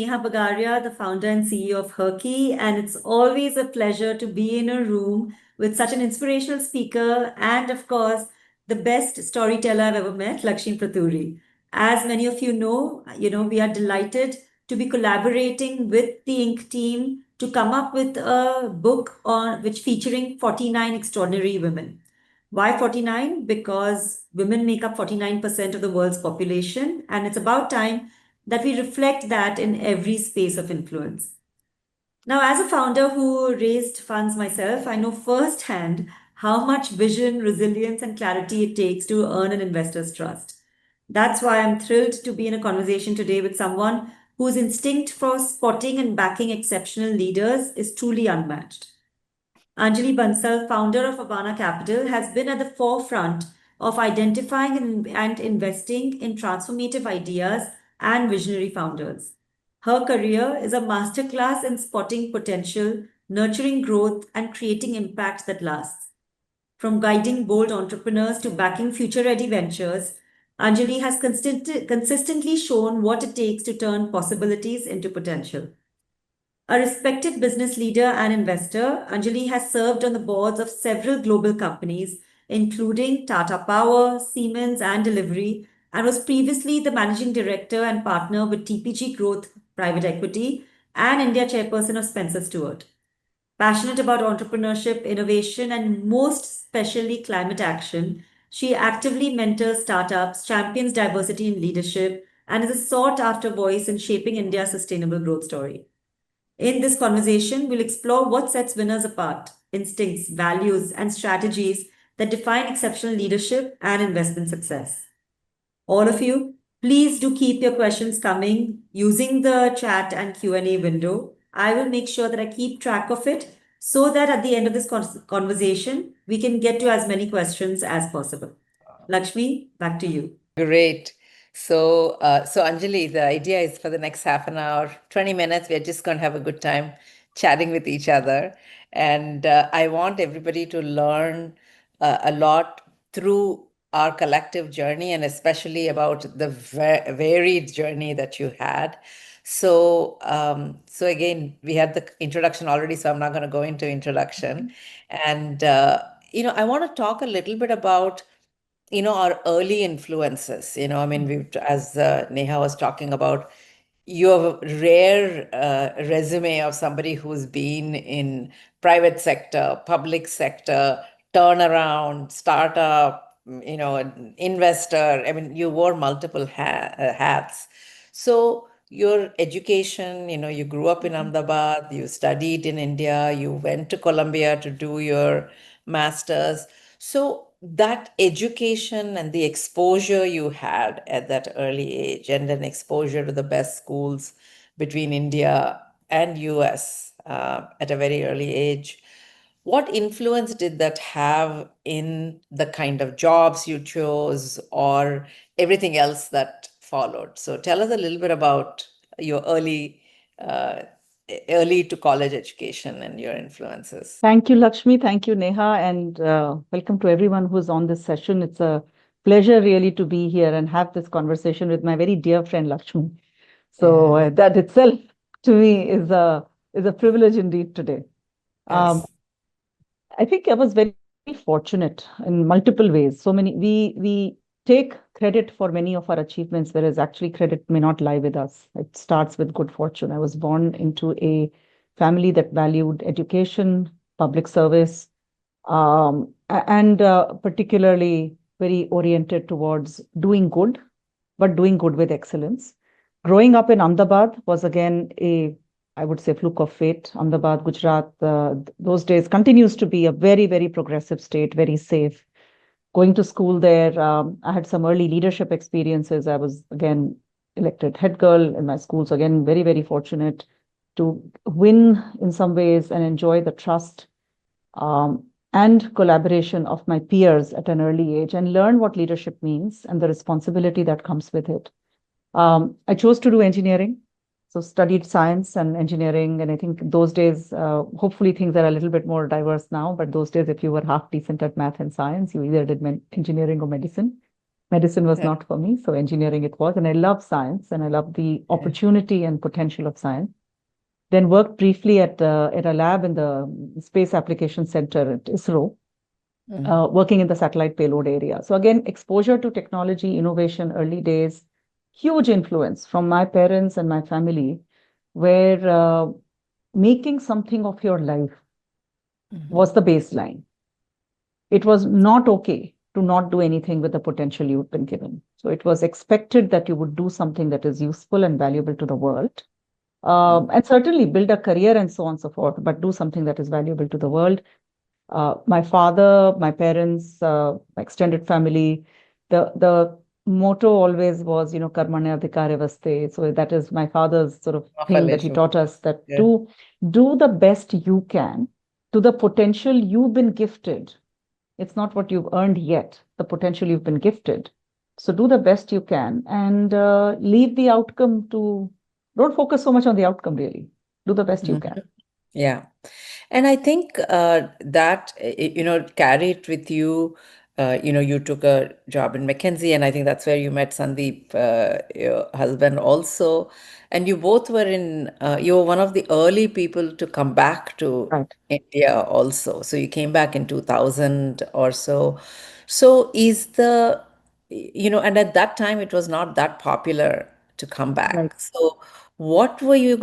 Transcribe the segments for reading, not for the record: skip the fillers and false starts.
Neha Bagaria, the founder and CEO of Herky, and it's always a pleasure to be in a room with such an inspirational speaker and, of course, the best storyteller I've ever met, Lakshmi Pratury. As many of you know, we are delighted to be collaborating with the Ink team to come up with a book on which featuring 49 extraordinary women. Why 49? Because women make up 49% of the world's population, and it's about time that we reflect that in every space of influence. Now, as a founder who raised funds myself, I know firsthand how much vision, resilience, and clarity it takes to earn an investor's trust. That's why I'm thrilled to be in a conversation today with someone whose instinct for spotting and backing exceptional leaders is truly unmatched. Anjali Bansal, founder of Abana Capital, has been at the forefront of identifying and investing in transformative ideas and visionary founders. Her career is a masterclass in spotting potential, nurturing growth, and creating impact that lasts. From guiding bold entrepreneurs to backing future ready ventures, Anjali has consistently shown what it takes to turn possibilities into potential. A respected business leader and investor, Anjali has served on the boards of several global companies, including Tata Power, Siemens, and Delivery, and was previously the managing director and partner with TPG Growth Private Equity and India chairperson of Spencer Stuart. Passionate about entrepreneurship, innovation, and most especially climate action, she actively mentors startups, champions diversity in leadership, and is a sought after voice in shaping India's sustainable growth story. In this conversation, we'll explore what sets winners apart, instincts, values, and strategies that define exceptional leadership and investment success. All of you, please do keep your questions coming using the chat and Q&A window. I will make sure that I keep track of it so that at the end of this conversation, we can get to as many questions as possible. Lakshmi, back to you. Great. So Anjali, the idea is for the next half an hour, 20 minutes, we're just going to have a good time chatting with each other. And I want everybody to learn a lot through our collective journey and especially about the varied journey that you had. So again, we had the introduction already, so I'm not going to go into introduction. And, I want to talk a little bit about our early influences. I mean, as Neha was talking about, you have a rare resume of somebody who's been in private sector, public sector, turnaround, startup, an investor. I mean, you wore multiple hats. So your education, you grew up in Ahmedabad, you studied in India, you went to Columbia to do your master's. So that education and the exposure you had at that early age and an exposure to the best schools between India and US at a very early age, what influence did that have in the kind of jobs you chose or everything else that followed? So tell us a little bit about your uh, early to college education and your influences. Thank you, Lakshmi. Thank you, Neha. And welcome to everyone who's on this session. It's a pleasure really to be here and have this conversation with my very dear friend, Lakshmi. So that itself to me is a privilege indeed today. Yes. I think I was very fortunate in multiple ways. So many, we take credit for many of our achievements, whereas actually credit may not lie with us. It starts with good fortune. I was born into a family that valued education, public service, and particularly very oriented towards doing good, but doing good with excellence. Growing up in Ahmedabad was again I would say, fluke of fate. Ahmedabad, Gujarat, those days continues to be a very, very progressive state, very safe. Going to school there, I had some early leadership experiences. I was again elected head girl in my school. So again, very, very fortunate to win in some ways and enjoy the trust and collaboration of my peers at an early age and learn what leadership means and the responsibility that comes with it. I chose to do engineering. So studied science and engineering. And I think those days, hopefully things are a little bit more diverse now. But those days, if you were half decent at math and science, you either did engineering or medicine. Medicine was Yeah. not for me, so engineering it was. And I love science and I love the opportunity and potential of science. Then worked briefly at a lab in the Space Application Center at ISRO, working in the satellite payload area. So again, exposure to technology, innovation, early days, huge influence from my parents and my family, where making something of your life was the baseline. It was not okay to not do anything with the potential you've been given. So it was expected that you would do something that is useful and valuable to the world. And certainly build a career and so on and so forth, but do something that is valuable to the world. My father, my parents, my extended family, the motto always was, karmanya adhikare vaste. So that is my father's sort of thing that he taught us, that do the best you can to the potential you've been gifted. It's not what you've earned yet, the potential you've been gifted. So do the best you can and leave the outcome to, don't focus so much on the outcome really. Do the best you can. Yeah. And I think that, carried with you. You took a job in McKinsey, and I think that's where you met Sandeep, your husband, also. And you both were you were one of the early people to come back to Right. India also. So you came back in 2000 or so. So and at that time it was not that popular to come Right. back. So what were you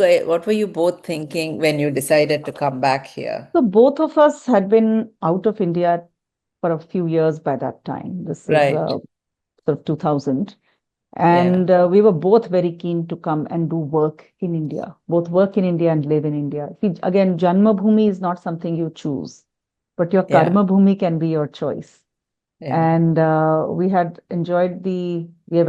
both thinking when you decided to come back here? So both of us had been out of India for a few years by that time. This is Right. sort of 2000. Yeah. And we were both very keen to come and do work in India, both work in India and live in India. See, again, Janma Bhumi is not something you choose, but your Yeah. Karma Bhumi can be your choice. Yeah. And we have a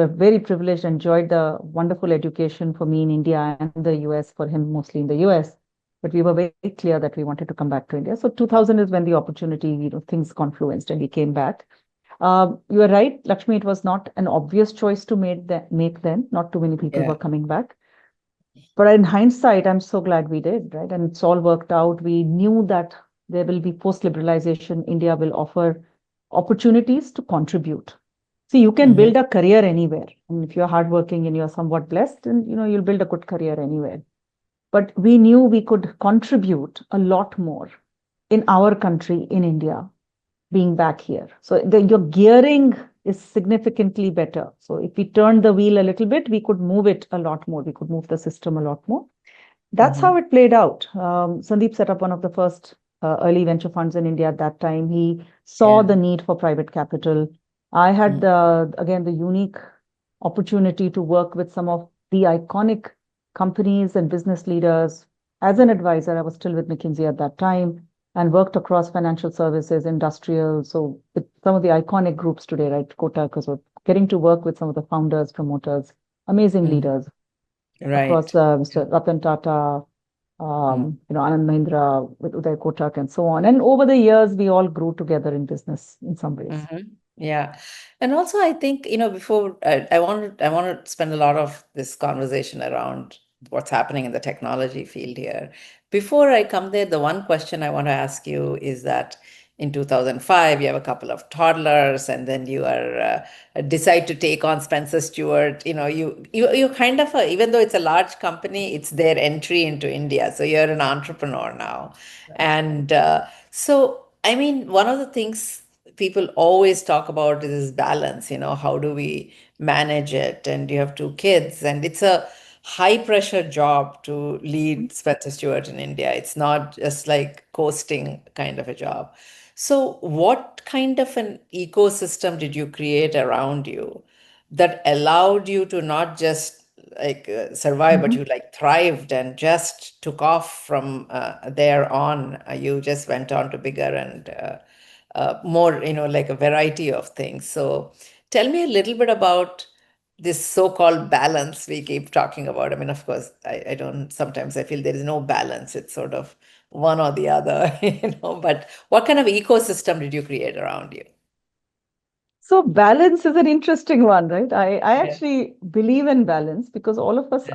very privileged, enjoyed the wonderful education for me in India and the US, for him mostly in the US. But we were very clear that we wanted to come back to India. So 2000 is when the opportunity, things confluenced and we came back. You are right, Lakshmi, it was not an obvious choice to make then. Not too many people Yeah. were coming back. But in hindsight, I'm so glad we did, right? And it's all worked out. We knew that there will be post-liberalization. India will offer opportunities to contribute. See, you can build a career anywhere. And if you're hardworking and you're somewhat blessed, and you'll build a good career anywhere. But we knew we could contribute a lot more in our country, in India, being back here. So your gearing is significantly better. So if we turned the wheel a little bit, we could move it a lot more. We could move the system a lot more. That's how it played out. Sandeep set up one of the first early venture funds in India at that time. He saw the need for private capital. I had, again, the unique opportunity to work with some of the iconic companies and business leaders. As an advisor, I was still with McKinsey at that time and worked across financial services, industrial. So with some of the iconic groups today, right? Kotak, so getting to work with some of the founders, promoters, amazing leaders across Mr. Ratan Tata, Anand Mahindra with Uday Kotak and so on. And over the years, we all grew together in business in some ways. Yeah. And also, I think, before I want to spend a lot of this conversation around what's happening in the technology field here. Before I come there, the one question I want to ask you is that in 2005, you have a couple of toddlers, and then you decide to take on Spencer Stewart. You kind of, even though it's a large company, it's their entry into India. So you're an entrepreneur now. And so, I mean, one of the things people always talk about is balance, how do we manage it? And you have two kids, and it's a high pressure job to lead Spencer Stewart in India. It's not just like coasting kind of a job. So what kind of an ecosystem did you create around you that allowed you to not just survive, but you thrived and just took off from there on? You just went on to bigger and more, like a variety of things. So tell me a little bit about this so-called balance we keep talking about. I mean, of course, I don't, sometimes I feel there is no balance. It's sort of one or the other, but what kind of ecosystem did you create around you? So balance is an interesting one, right? I actually believe in balance because all of us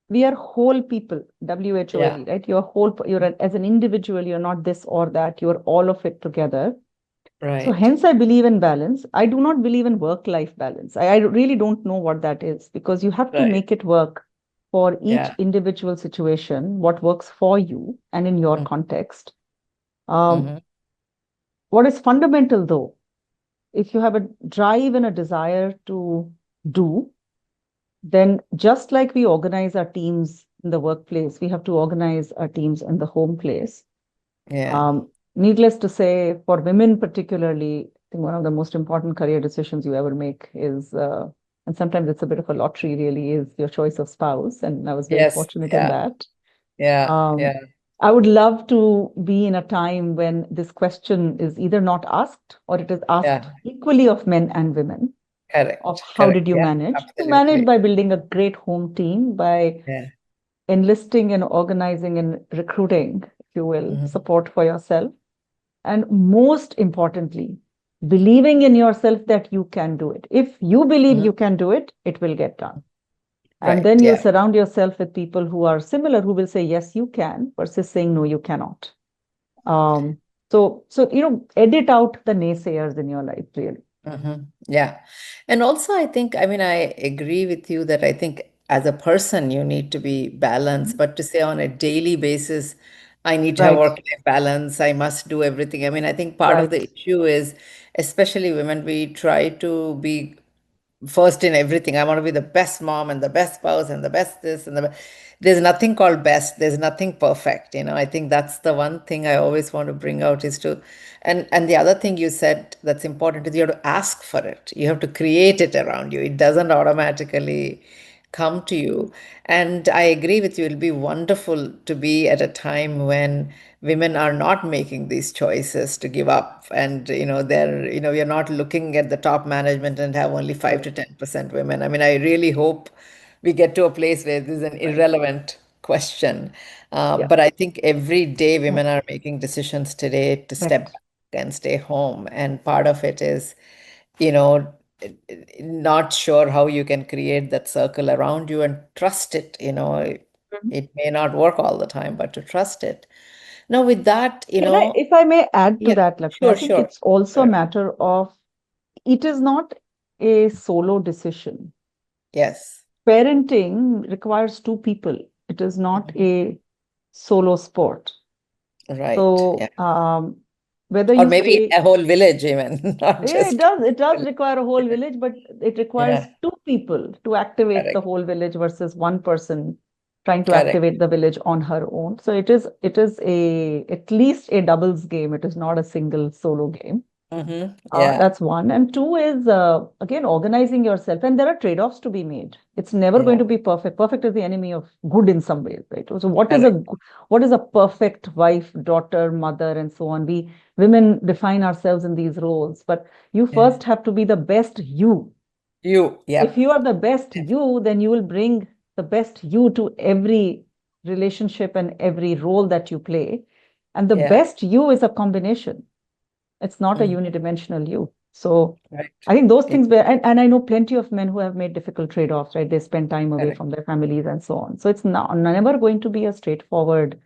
we are whole people, WHOLE, right? You're whole, as an individual, you're not this or that, you're all of it together. So Right. hence I believe in balance. I do not believe in work-life balance. I really don't know what that is, because you have to Right. make it work for each Yeah. individual situation, what works for you and in your Mm-hmm. context. Um, Mm-hmm. what is fundamental though, if you have a drive and a desire to do, then just like we organize our teams in the workplace, we have to organize our teams in the home place. Yeah. Needless to say, for women particularly, I think one of the most important career decisions you ever make is, and sometimes it's a bit of a lottery, really, is your choice of spouse. And I was very Yes. fortunate in Yeah. that. Yeah. Um, Yeah. I would love to be in a time when this question is either not asked or it is asked Yeah. equally of men and women, of Correct. how Correct. did you Yeah. manage? You manage Absolutely. by building a great home team, by Yeah. enlisting and organizing and recruiting, if you will, Mm-hmm. support for yourself. And most importantly, believing in yourself that you can do it. If you believe Mm-hmm. you can do it, it will get done. And Right. then you Yeah. surround yourself with people who are similar, who will say, yes, you can, versus saying, no, you cannot. Um, edit out the naysayers in your life, really. Mm-hmm. Yeah. And also, I think, I mean, I agree with you that I think as a person, you need to be balanced, Mhm. but to say on a daily basis, I need to have Right, work-life balance, I must do everything. I mean, I think part of right. the issue is, especially women, we try to be first in everything. I want to be the best mom and the best spouse and the best this and there's nothing called best. There's nothing perfect. I think that's the one thing I always want to bring out is to, and the other thing you said that's important is you have to ask for it. You have to create it around you. It doesn't automatically come to you. And I agree with you. It'll be wonderful to be at a time when women are not making these choices to give up. And, we are not looking at the top management and have only 5 to 10% women. I mean, I really hope we get to a place where this is an Right. irrelevant question. Yeah, But I think every day yeah, women are making decisions today to step correct. back and stay home. And part of it is, you know, not sure how you can create that circle around you and trust it. Mhm. It may not work all the time, but to trust it. Now, with that, If I may add to yeah, that, Lakshmi, I sure, think sure, it's also a sure. matter of, it is not a solo decision. Yes, Parenting requires two people. It is not mhm, a solo sport. right. Yeah. So, whether Or you maybe say, a whole village, even, not yeah, just it does village. require a whole village, but it requires Yeah, two people to activate the correct, whole village versus one person trying to correct. activate the village on her own. So it is at least a doubles game. It is not a single solo game. Yeah, That's one. And two is, again, organizing yourself. And there are trade-offs to be made. It's never going yeah, to be perfect. Perfect is the enemy of good in some ways, right? So correct. what is a perfect wife, daughter, mother, and so on? We women define ourselves in these roles, but you Yeah. first have to be the best you. If Yep. you are the best you, then you will bring the best you to every relationship and every role that you play. And the Yeah. best you is a combination. It's not a Mm, unidimensional you. So right. I think those Yeah, things were, and I know plenty of men who have made difficult trade-offs, right? They spend time away correct. from their families and so on. So it's not, never going to be a straightforward,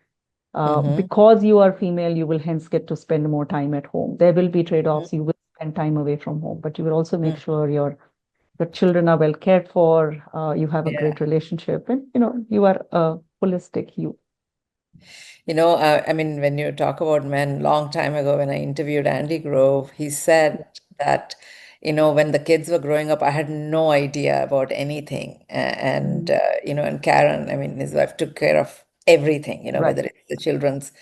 Mm-hmm. because you are female, you will hence get to spend more time at home. There will be Mm-hmm. trade-offs. You will spend time away from home, but you will also make Mm, sure your children are well cared for, you have a yeah. great relationship, and you are a holistic you. I mean, when you talk about men, long time ago, when I interviewed Andy Grove, he said that, when the kids were growing up, I had no idea about anything. And, Mhm. and Karen, I mean, his wife took care of everything, Right. whether it's the children's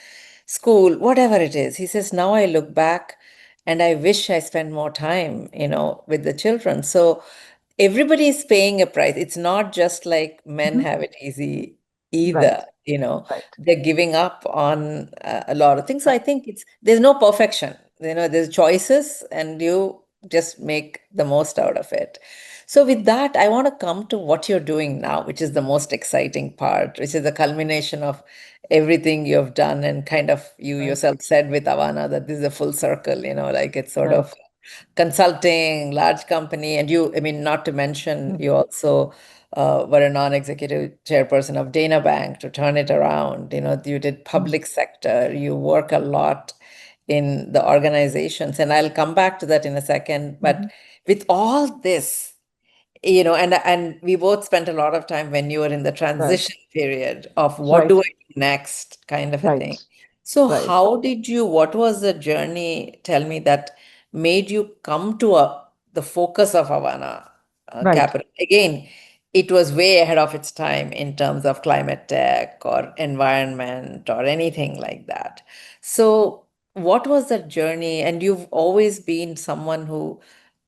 school, whatever it is. He says, now I look back and I wish I spent more time, with the children. So everybody is paying a price. It's not just like men Mhm. have it easy Right. either, Right. they're giving up on a lot of things. So I Right. think there's no perfection. There's choices, and you just make the most out of it. So with that, I want to come to what you're doing now, which is the most exciting part, which is the culmination of everything you've done, and kind of you Right. yourself said with Avana that this is a full circle, like it's sort of Right. consulting, large company, and I mean, not to mention, Mm. you also were a non-executive chairperson of Dana Bank to turn it around. You did Mm. public sector, you work a lot in the organizations, and I'll come back to that in a second. But with all this, and we both spent a lot of time when you were in the transition period of what Right. do I do next kind of a thing. Right. So Right. what was the journey, tell me, that made you come to the focus of Havana Right. Capital? Again, it was way ahead of its time in terms of climate tech or environment or anything like that. So what was that journey? And you've always been someone who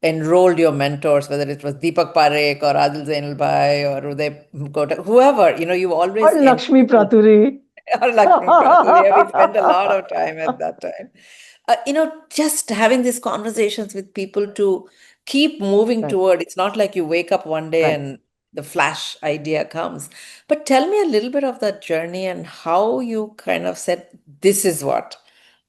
enrolled your mentors, whether it was Deepak Parekh or Adil Zainul Bhai or Uday Kotak, whoever, you always Or Lakshmi enrolled, Pratury. or Lakshmi Pratury. Yeah, we spent a lot of time at that time. Just having these conversations with people to keep moving Right. toward. It's not like you wake up one day Right. and the flash idea comes. But tell me a little bit of that journey and how you kind of said, this is what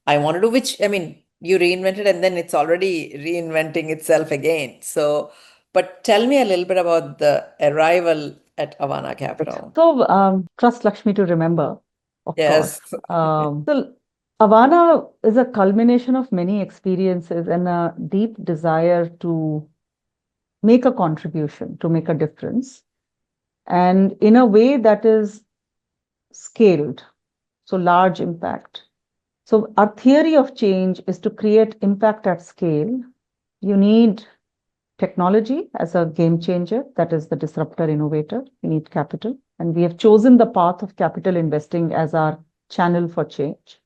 I want to do, which, I mean, you reinvented and then it's already reinventing itself again. So, but tell me a little bit about the arrival at Havana Right. Capital. So, trust Lakshmi to remember, of course. Yes. So Havana is a culmination of many experiences and a deep desire to make a contribution, to make a difference, and in a way that is scaled, so large impact. So our theory of change is to create impact at scale. You need technology as a game changer, that is the disruptor innovator. You need capital. And we have chosen the path of capital investing as our channel for change.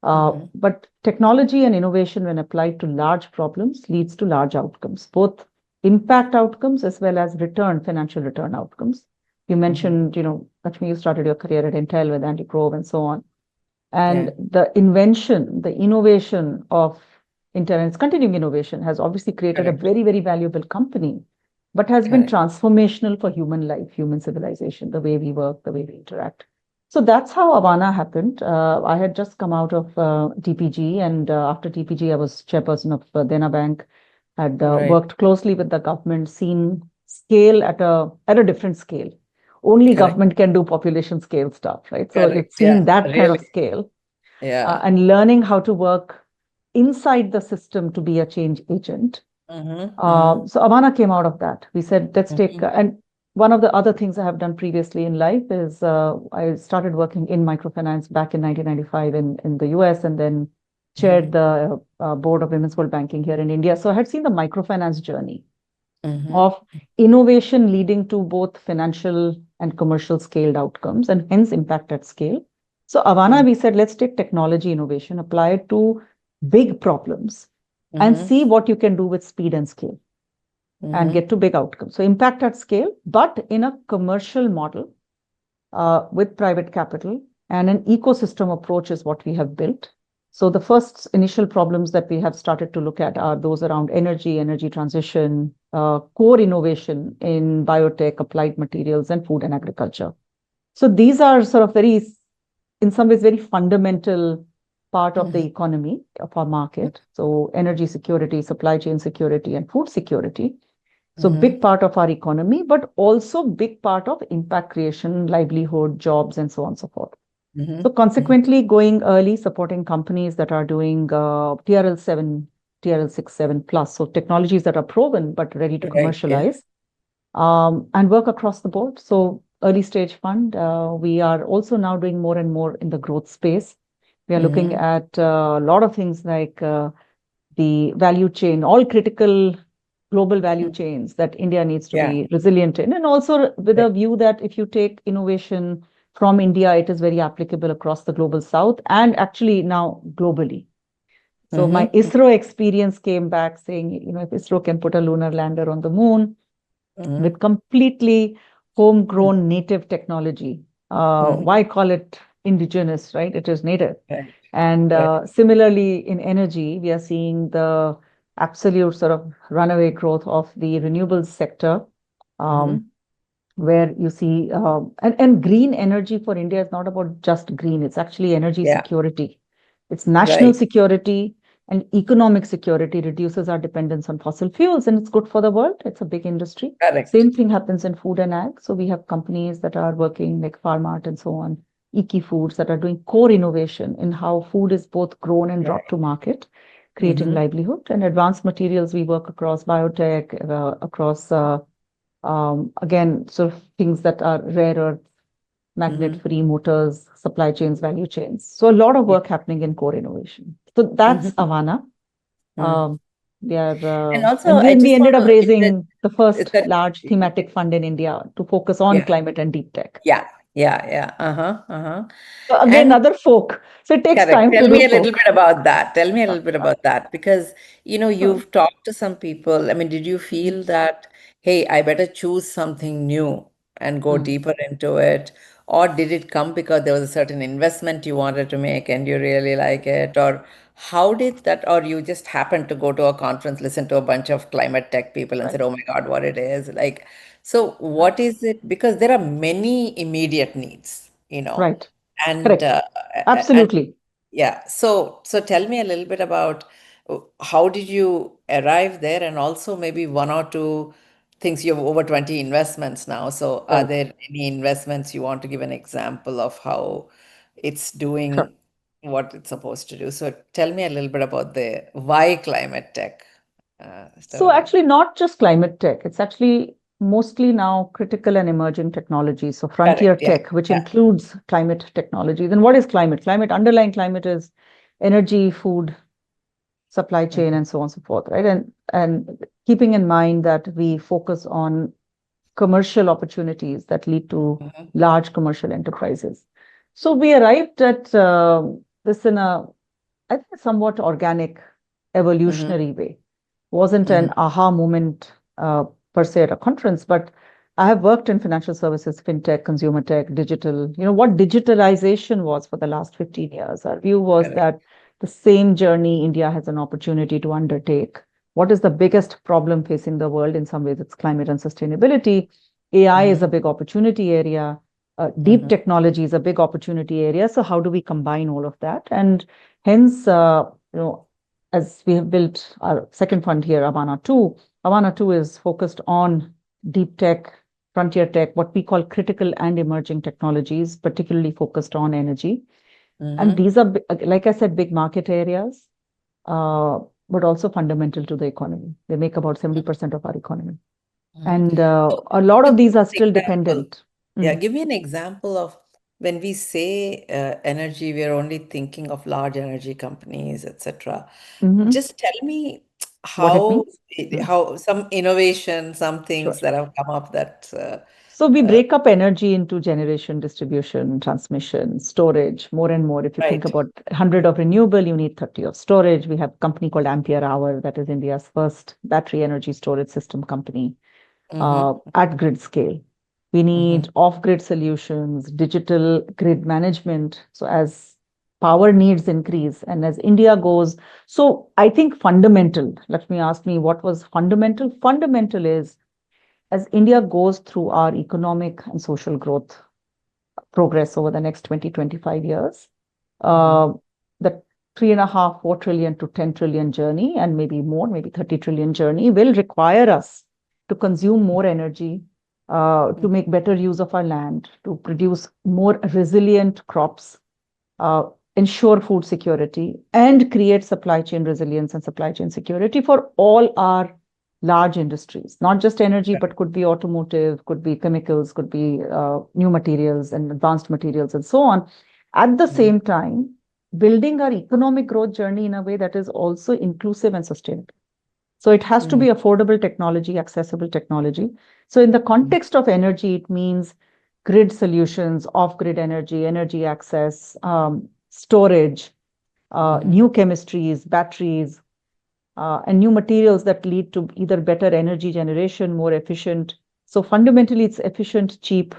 But technology and innovation, when applied to large problems, leads to large outcomes, both impact outcomes as well as financial return outcomes. You mentioned, Lakshmi, you started your career at Intel with Andy Grove and so on. And the invention, the innovation of Intel and its continuing innovation has obviously created a very, very valuable company, but has been transformational for human life, human civilization, the way we work, the way we interact. So that's how Havana happened. I had just come out of TPG, and after TPG, I was chairperson of Dena Bank, had worked closely with the government, seen scale at a different scale. Only government can do population scale stuff, right? So you've seen that kind of scale. And learning how to work inside the system to be a change agent. So Havana came out of that. We said, let's take, and one of the other things I have done previously in life is I started working in microfinance back in 1995 in the US, and then chaired the board of Women's World Banking here in India. So I had seen the microfinance journey of innovation leading to both financial and commercial scaled outcomes, and hence impact at scale. So Havana, we said, let's take technology innovation, apply it to big problems, and see what you can do with speed and scale, and get to big outcomes. So impact at scale, but in a commercial model with private capital, and an ecosystem approach is what we have built. So the first initial problems that we have started to look at are those around energy transition, core innovation in biotech, applied materials, and food and agriculture. So these are sort of in some ways, very fundamental part of the economy of our market. So energy security, supply chain security, and food security. So big part of our economy, but also big part of impact creation, livelihood, jobs, and so on and so forth. So consequently, going early, supporting companies that are doing TRL 7, TRL 6, 7 plus, so technologies that are proven but ready to commercialize, and work across the board. So early stage fund, we are also now doing more and more in the growth space. We are looking at a lot of things like the value chain, all critical global value chains that India needs to be resilient in, and also with a view that if you take innovation from India, it is very applicable across the global south and actually now globally. So my ISRO experience came back saying, if ISRO can put a lunar lander on the moon with completely homegrown native technology, why call it indigenous, right? It is native. And similarly in energy, we are seeing the absolute sort of runaway growth of the renewables sector, where you see, and green energy for India is not about just green, it's actually energy security. It's national security and economic security, reduces our dependence on fossil fuels, and it's good for the world. It's a big industry. Same thing happens in food and ag. So we have companies that are working like Pharmart and so on, foods that are doing core innovation in how food is both grown and Right. brought to market, creating livelihood. And advanced materials, we work across biotech, across again, sort of things that are rare earth, magnet-free motors, supply chains, value chains. So a lot of Yeah. work happening in core innovation. So that's Avana. We are, And also, and I then we just ended up want to, raising the first that, large thematic fund in India to focus on yeah, climate and deep tech. yeah, yeah. So again, And another folk. So it takes correct. time to Tell do me a little folk. bit about that. Tell me a little bit about that because, Sure. you've talked to some people. I mean, did you feel that, hey, I better choose something new and go deeper into it? Or did it come because there was a certain investment you wanted to make and you really like it? Or how did that, or you just happened to go to a conference, listen to a bunch of climate tech people and said, Right. oh my God, what it is? Like, so what is it? Because there are many immediate needs, Right. and Correct. and Absolutely. yeah. So tell me a little bit about how did you arrive there, and also maybe one or two things. You have over 20 investments now. So are Right. there any investments you want to give an example of how it's Sure. doing what it's supposed to do? So tell me a little bit about the why climate tech So story. actually not just climate tech, it's actually mostly now critical and emerging technologies. So frontier Correct. Yeah. tech, which Yeah. includes climate technology. Then what is climate? Underlying climate is energy, food, supply chain, and so on and so forth, right? And keeping in mind that we focus on commercial opportunities that lead to large commercial enterprises. So we arrived at this in a, I think, somewhat organic, evolutionary way. Wasn't an aha moment per se at a conference, but I have worked in financial services, fintech, consumer tech, digital. What digitalization was for the last 15 years. Our view was Correct. that the same journey India has an opportunity to undertake. What is the biggest problem facing the world? In some ways, it's climate and sustainability. AI is a big opportunity area. Deep technology is a big opportunity area. So how do we combine all of that? And hence, as we have built our second fund here, Avana 2, Avana 2 is focused on deep tech, frontier tech, what we call critical and emerging technologies, particularly focused on energy. And these are, like I said, big market areas, but also fundamental to the economy. They make about 70% of our economy. And So a lot give of me these are an still example. dependent. Yeah, give me an example of when we say energy, we are only thinking of large energy companies, etc. Mhm. Just tell me What it how means. how some innovation, some Sure. things that have come up that So we break up energy into generation, distribution, transmission, storage, more and more. If you think right. about 100 of renewable, you need 30 of storage. We have a company called Ampere Hour, that is India's first battery energy storage system company at grid scale. We need off-grid solutions, digital grid management. So as power needs increase and as India goes, so I think fundamental, let me ask me what was fundamental. Fundamental is as India goes through our economic and social growth progress over the next 20, 25 years, the 3.5, 4 trillion to 10 trillion journey, and maybe more, maybe 30 trillion journey, will require us to consume more energy, to make better use of our land, to produce more resilient crops, ensure food security, and create supply chain resilience and supply chain security for all our large industries, not just energy, but could be automotive, could be chemicals, could be new materials and advanced materials and so on. At the same time, building our economic growth journey in a way that is also inclusive and sustainable. So it has to be affordable technology, accessible technology. So in the context of energy, it means grid solutions, off-grid energy, energy access, storage, new chemistries, batteries, and new materials that lead to either better energy generation, more efficient. So fundamentally, it's efficient, cheap,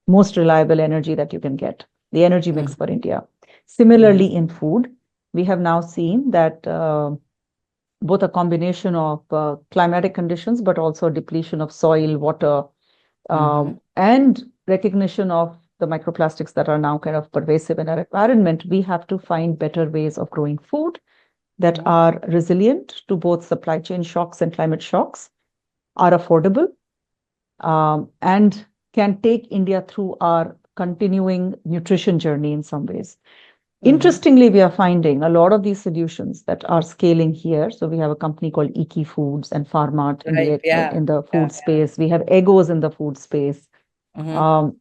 most reliable energy that you can get, the energy mix for India. Similarly, in food, we have now seen that both a combination of climatic conditions, but also depletion of soil, water, and recognition of the microplastics that are now kind of pervasive in our environment, we have to find better ways of growing food that are resilient to both supply chain shocks and climate shocks, are affordable, and can take India through our continuing nutrition journey in some ways. Mhm. Interestingly, we are finding a lot of these solutions that are scaling here. So we have a company called INKWomen and Pharmat in Right. Yeah. the Yeah. food space. We have Egos in the food space. Mhm. Um,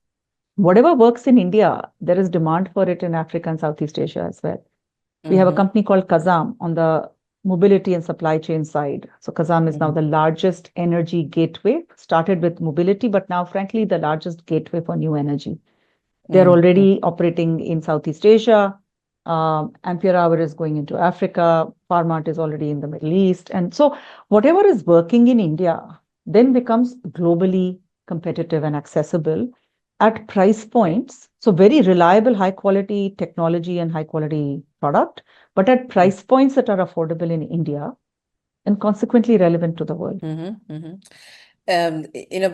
whatever works in India, there is demand for it in Africa and Southeast Asia as well. We have a Mhm. company called Kazam on the mobility and supply chain side. So Kazam is now Mhm. the largest energy gateway, started with mobility, but now, frankly, the largest gateway for new energy. They're Mhm. already operating in Southeast Asia. Ampere Hour is going into Africa. Pharmat is already in the Middle East. And so whatever is working in India then becomes globally competitive and accessible at price points. So very reliable, high quality technology and high quality product, but at price points that are affordable in India and consequently relevant to the world. Mm-hmm,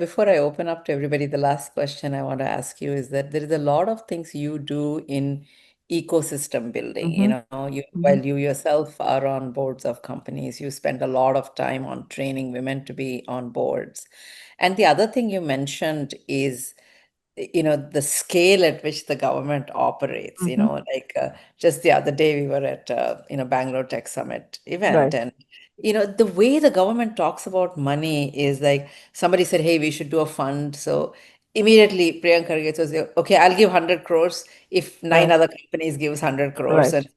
before I open up to everybody, the last question I want to ask you is that there is a lot of things you do in ecosystem building. While you yourself are on boards of companies, you spend a lot of time on training women to be on boards. And the other thing you mentioned is the scale at which the government operates. Like just the other day we were at Bangalore Tech Summit event, Right. and the way the government talks about money is like somebody said, hey, we should do a fund. So immediately Priyanka gets was okay, I'll give 100 crores if nine Right. other companies gives 100 crores. Right. And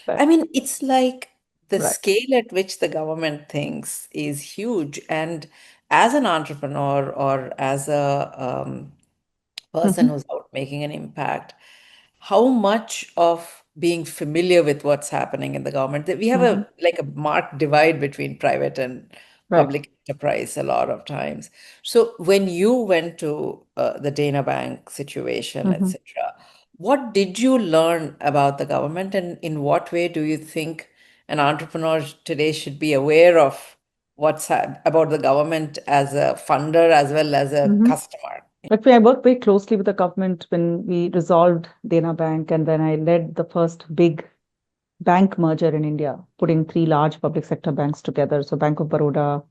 Right. I mean, it's like the Right. scale at which the government thinks is huge. And as an entrepreneur or as a person who's out making an impact, how much of being familiar with what's happening in the government, that we have a marked divide between private and Right. public enterprise a lot of times. So when you went to the Dana Bank situation, etc., what did you learn about the government, and in what way do you think an entrepreneur today should be aware of about the government as a funder as well as a customer? But I worked very closely with the government when we resolved Dena Bank, and then I led the first big bank merger in India, putting three large public sector banks together. So Bank of Baroda,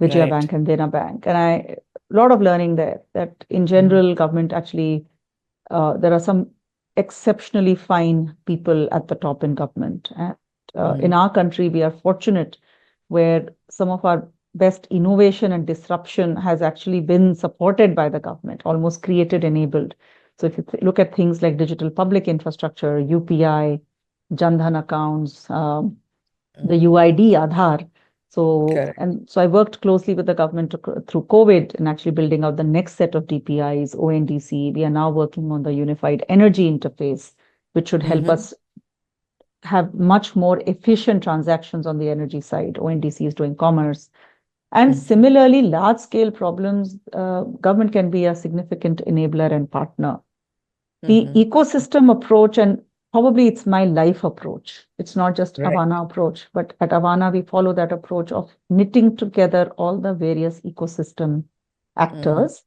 Vijaya Right. Bank, and Dena Bank. And a lot of learning there that in general, government actually, there are some exceptionally fine people at the top in government. And in our country, we are fortunate where some of our best innovation and disruption has actually been supported by the government, almost created, enabled. So if you look at things like digital public infrastructure, UPI, Jandhan accounts, the UID, Aadhaar. Correct. So I worked closely with the government through COVID and actually building out the next set of DPIs, ONDC. We are now working on the unified energy interface, which should help us have much more efficient transactions on the energy side. ONDC is doing commerce. And similarly, large scale problems, government can be a significant enabler and partner. The ecosystem approach, and probably it's my life approach. It's not just Right. Avana approach, but at Avana, we follow that approach of knitting together all the various ecosystem actors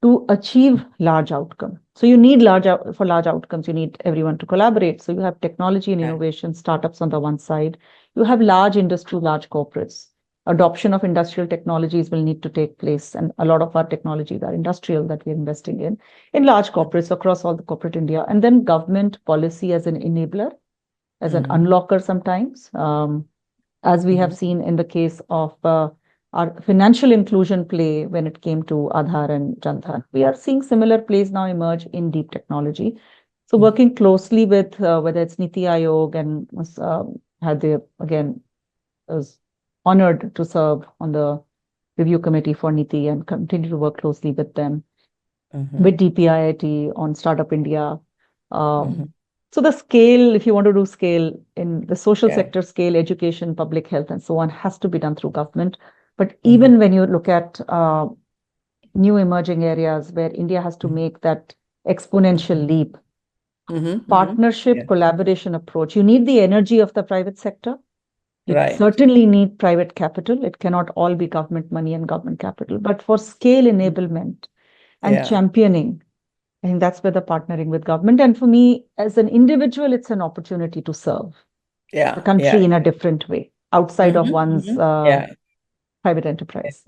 to achieve large outcome. So you need for large outcomes, you need everyone to collaborate. So you have technology and innovation startups on the one side. You have large industry, large corporates. Adoption of industrial technologies will need to take place. And a lot of our technologies are industrial that we're investing in large corporates across all the corporate India. And then government policy as an enabler, as an unlocker sometimes, as we have seen in the case of our financial inclusion play when it came to Aadhaar and Jandhan. We are seeing similar plays now emerge in deep technology. So working closely with whether it's Niti Aayog and had the, again, was honored to serve on the review committee for Niti and continue to work closely with them, with DPIIT on Startup India. So the scale, if you want to do scale in the social sector scale, education, public health, and so on, has to be done through government. But even when you look at new emerging areas where India has to make that exponential leap, partnership, collaboration approach, you need the energy of the private sector. You certainly need private capital. It cannot all be government money and government capital. But for scale enablement and championing, I think that's where the partnering with government. And for me, as an individual, it's an opportunity to serve the country in a different way, outside of one's private enterprise.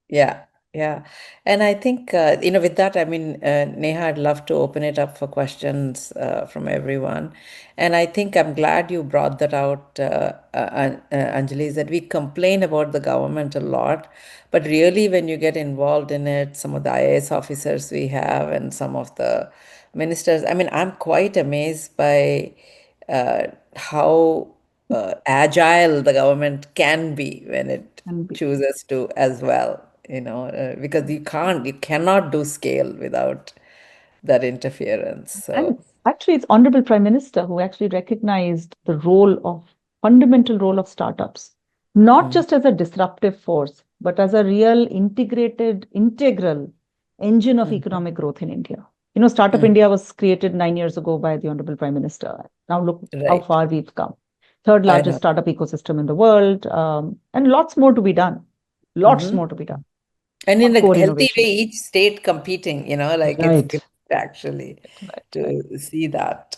Yeah. Yeah. And I think, with that, I mean, Neha, I'd love to open it up for questions from everyone. And I think I'm glad you brought that out, Anjali, is that we complain about the government a lot. But really, when you get involved in it, some of the IAS officers we have and some of the ministers, I mean, I'm quite amazed by how agile the government can be when it And chooses to as well, because you cannot do scale without that interference. And So, actually, it's Honorable Prime Minister who actually recognized the fundamental role of startups, not mm, just as a disruptive force, but as a real integral engine of mhm, economic growth in India. Startup mm, India was created 9 years ago by the Honorable Prime Minister. Now look how right. far we've come. Third I largest know. startup ecosystem in the world, and lots more to be done. Lots Hmm. more to be done And on in a core healthy way, innovation. each state competing, like it's Right, great actually right. to see that.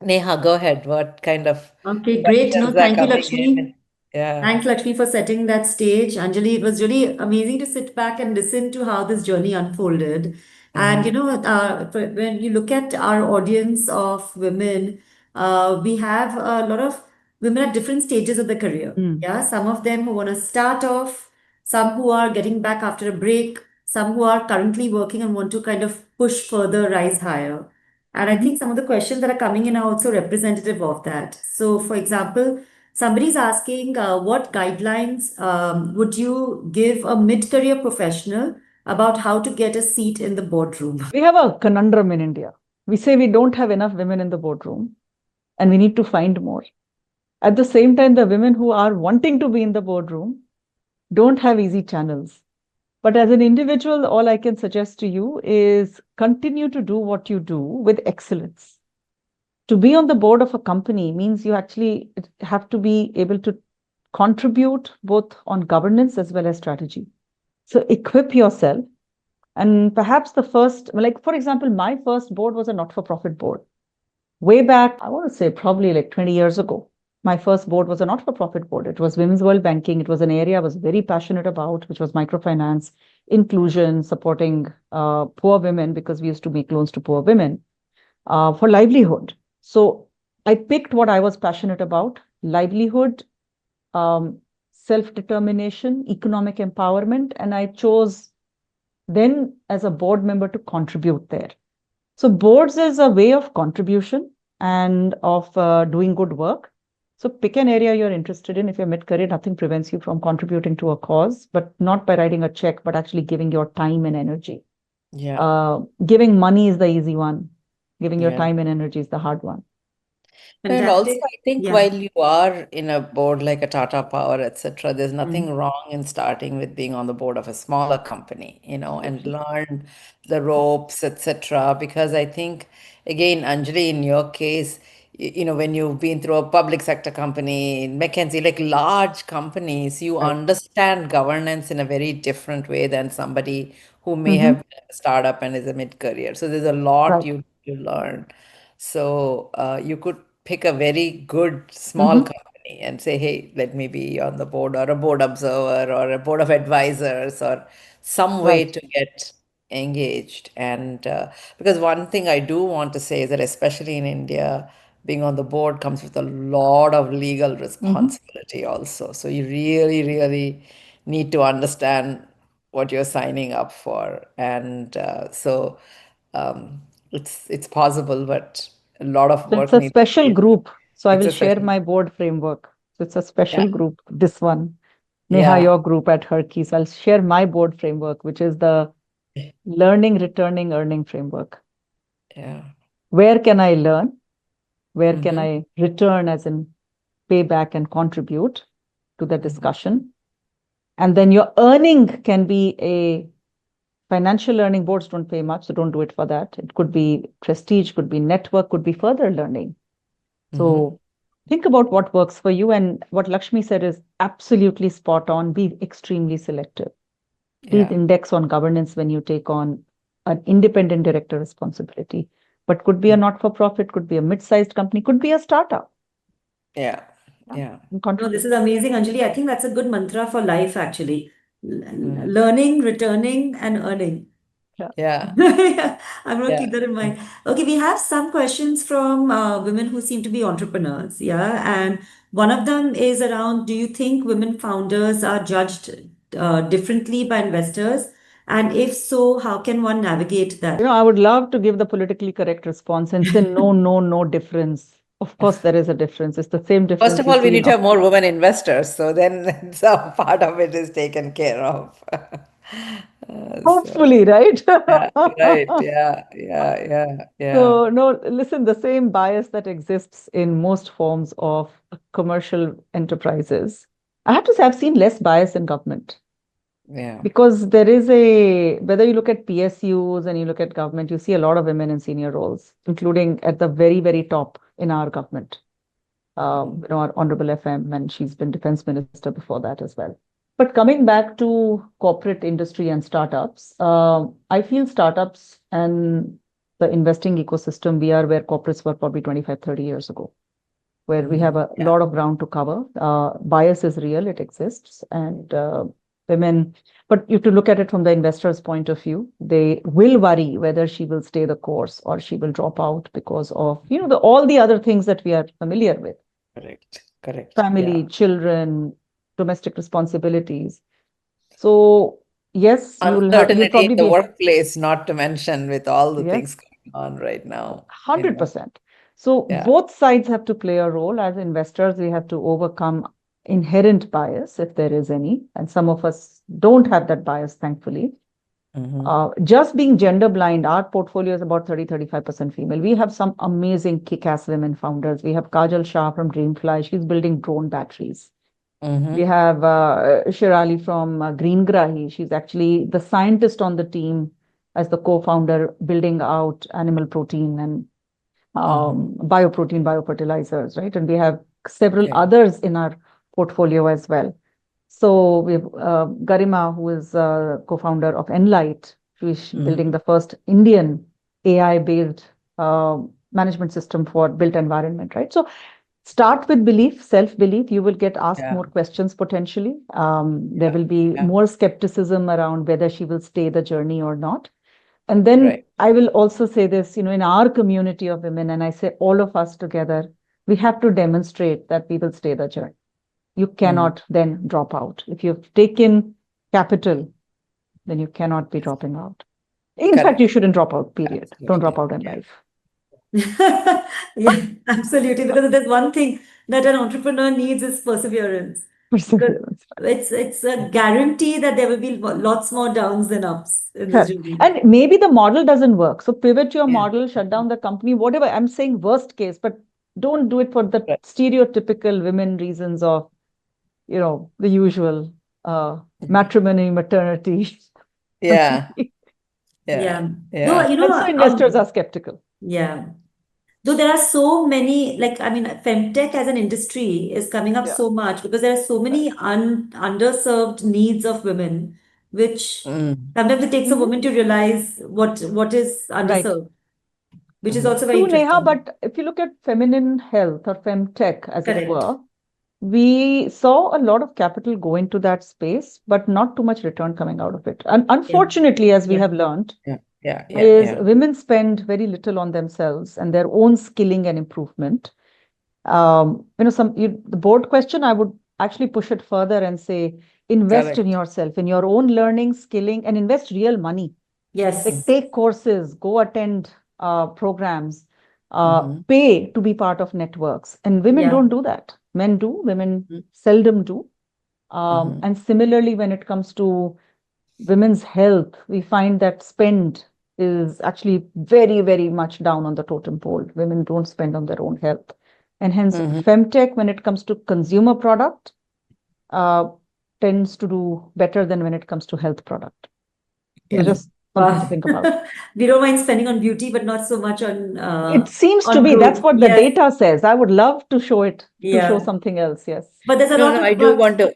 Neha, go ahead. What kind of Okay, great. No, questions are thank you, coming Lakshmi. in? Yeah. Thanks, Lakshmi, for setting that stage. Anjali, it was really amazing to sit back and listen to how this journey unfolded. And, Mm-hmm. when you look at our audience of women, we have a lot of women at different stages of their career. Mm. Yeah, some of them who want to start off, some who are getting back after a break, some who are currently working and want to kind of push further, rise higher. And I Mhm. think some of the questions that are coming in are also representative of that. So, for example, somebody's asking, what guidelines would you give a mid-career professional about how to get a seat in the boardroom? We have a conundrum in India. We say we don't have enough women in the boardroom and we need to find more. At the same time, the women who are wanting to be in the boardroom don't have easy channels. But as an individual, all I can suggest to you is continue to do what you do with excellence. To be on the board of a company means you actually have to be able to contribute both on governance as well as strategy. So equip yourself. And perhaps the first, like, for example, my first board was a not for profit board. Way back, I want to say probably like 20 years ago, my first board was a not for profit board. It was Women's World Banking. It was an area I was very passionate about, which was microfinance, inclusion, supporting poor women, because we used to make loans to poor women for livelihood. So I picked what I was passionate about: livelihood, um, self determination, economic empowerment, and I chose then as a board member to contribute there. So boards is a way of contribution and of doing good work. So pick an area you're interested in. If you're mid-career, nothing prevents you from contributing to a cause, but not by writing a check, but actually giving your time and energy. Yeah. Giving money is the easy one. Giving your Yeah. time and energy is the hard one. And also, Fantastic. I think Yeah. while you are in a board like a Tata Power, etc., there's Mm. nothing wrong in starting with being on the board of a smaller company, and Absolutely. learn the ropes, etc. Because I think, again, Anjali, in your case, when you've been through a public sector company, McKinsey, like large companies, you Right. understand governance in a very different way than somebody who may Mm-hmm. have been a startup and is a mid-career. So there's a lot Right. you learn. So you could pick a very good small Mm-hmm. company and say, hey, let me be on the board or a board observer or a board of advisors or some way Right. to get engaged. And because one thing I do want to say is that, especially in India, being on the board comes with a lot of legal Mm-hmm. responsibility also. So you really, really need to understand what you're signing up for. And um, it's possible, but a lot of So it's work a needs to special be. group. So I It's will a share special. my board framework. So it's a Yeah, special group, this one. Neha, yeah, your group at Herky. So I'll share my board framework, which is the learning, returning, earning framework. yeah. Where can I learn? Where can Mm-hmm, I return, as in pay back and contribute to the mm-hmm, discussion? And then your earning can be a financial learning. Boards don't pay much, so don't do it for that. It could be prestige, could be network, could be further learning. mm-hmm. So think about what works for you. And what Lakshmi said is absolutely spot on. Be extremely selective. Please Yeah, index on governance when you take on an independent director responsibility. But could be a mm, not-for-profit, could be a mid-sized company, could be a startup. yeah, Yeah, yeah. and No, this contribute. is amazing, Anjali. I think that's a good mantra for life, actually. Learning, returning, and earning. Yeah. I'm going to keep that in mind. Okay, we have some questions from women who seem to be entrepreneurs. Yeah. And one of them is around, do you think women founders are judged differently by investors? And if so, how can one navigate that? I would love to give the politically correct response and say no, no, no difference. Of course, there is a difference. It's the same difference First of you all, we see need in to have more women investors, so then some part of it is taken care of. So, hopefully, right? yeah, right. Yeah. So, no, listen, the same bias that exists in most forms of commercial enterprises. I have to say, I've seen less bias in government Yeah. because whether you look at PSUs and you look at government, you see a lot of women in senior roles, including at the very, very top in our government. Our Honorable FM, and she's been defense minister before that as well. But coming back to corporate industry and startups, I feel startups and the investing ecosystem, we are where corporates were probably 25, 30 years ago, where we have a lot of ground to cover. Bias is real, it exists, and women, but you have to look at it from the investor's point of view. They will worry whether she will stay the course or she will drop out because of, all the other things that we are familiar with. Correct. Family, children, domestic responsibilities. So yes, you'll Uncertainty in probably the be workplace, not to mention with all the yes, things going on right now. 100%. So both sides have to play a role. As investors, we have to overcome inherent bias if there is any, and some of us don't have that bias, thankfully. Just being gender blind, our portfolio is about 30-35% female. We have some amazing kick-ass women founders. We have Kajal Shah from Dreamfly. She's building drone batteries. We have Shirali from Greengrahi. She's actually the scientist on the team as the co-founder, building out animal protein and bioprotein, biofertilizers, right? And we have several others in our portfolio as well. So we have Garima, who is co-founder of Enlight. She's building the first Indian AI-based management system for built environment, right? So start with belief, self-belief. You will get asked more questions potentially. There will be more skepticism around whether she will stay the journey or not. And then I will also say this, in our community of women, and I say all of us together, we have to demonstrate that we will stay the journey. You cannot then drop out. If you've taken capital, then you cannot be dropping out. In fact, you shouldn't drop out, period. Absolutely. Don't drop out in life. Yeah, absolutely. Because there's one thing that an entrepreneur needs is perseverance. Perseverance. It's a guarantee that there will be lots more downs than ups in this journey. And maybe the model doesn't work. So pivot your model, shut down the company, whatever. I'm saying worst case, but don't do it for the stereotypical women reasons of, the usual matrimony, maternity. No, And so investors are skeptical. Yeah. Though there are so many, femtech as an industry is coming up so much because there are so many underserved needs of women, which sometimes it takes a woman to realize what is underserved, which is also very True, interesting. Neha, but if you look at feminine health or femtech, as it were, we saw a lot of capital go into that space, but not too much return coming out of it. And unfortunately, as we have learned, is women spend very little on themselves and their own skilling and improvement. The board question, I would actually push it further and say, invest in yourself, in your own learning, skilling, and invest real money. Yes. Like take courses, go attend programs, pay to be part of networks. And women don't do that. Men do, women seldom do. And similarly, when it comes to women's health, we find that spend is actually very, very much down on the totem pole. Women don't spend on their own health. And hence, femtech, when it comes to consumer product, tends to do better than when it comes to health product. So just something to think about. We don't mind spending on beauty, but not so much on it seems to be. That's what the data says. I would love to show it, to show something else. Yes. But there's a lot I do want to.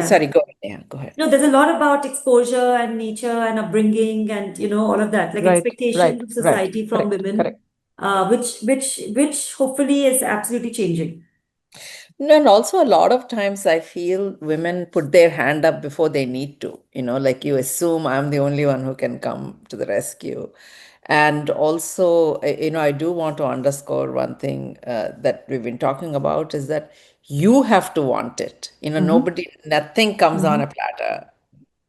Sorry, go ahead. Yeah, go ahead. No, there's a lot about exposure and nature and upbringing and all of that, like expectations of society from women, which hopefully is absolutely changing. No, and also a lot of times I feel women put their hand up before they need to, like you assume I'm the only one who can come to the rescue. And also, I do want to underscore one thing that we've been talking about is that you have to want it. Nothing comes on a platter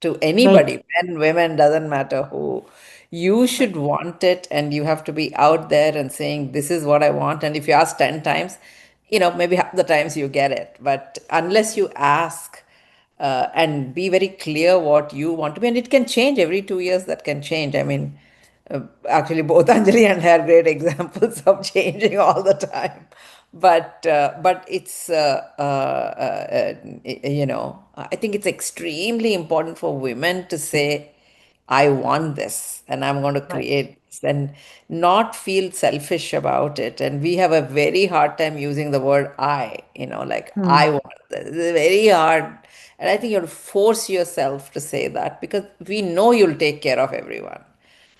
to Right. anybody, men, women, doesn't matter who. You should want it, and you have to be out there and saying, "This is what I want." And if you ask 10 times, maybe half the times you get it. But unless you ask and be very clear what you want to be, and it can change every 2 years, that can change. I mean, actually, both Anjali and I are great examples of changing all the time. But it's I think it's extremely important for women to say, I want this and I'm going to Right. create this, and not feel selfish about it. And we have a very hard time using the word like I want this. It's very hard. And I think you have to force yourself to say that, because we know you'll take care of everyone.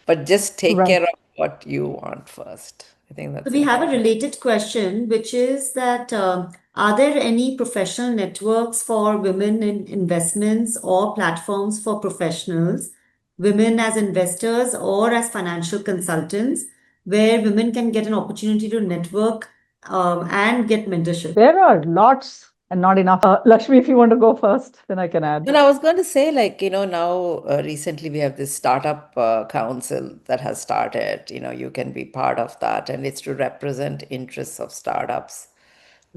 But just take Right. care of what you want first. I think So that's we have a important. related question, which is that are there any professional networks for women in investments or platforms for professionals, women as investors or as financial consultants, where women can get an opportunity to network and get mentorship? There are lots and not enough. Lakshmi, if you want to go first, then I can add. And I was going to say, like, now recently we have this startup council that has started. You can be part of that, and it's to represent interests of startups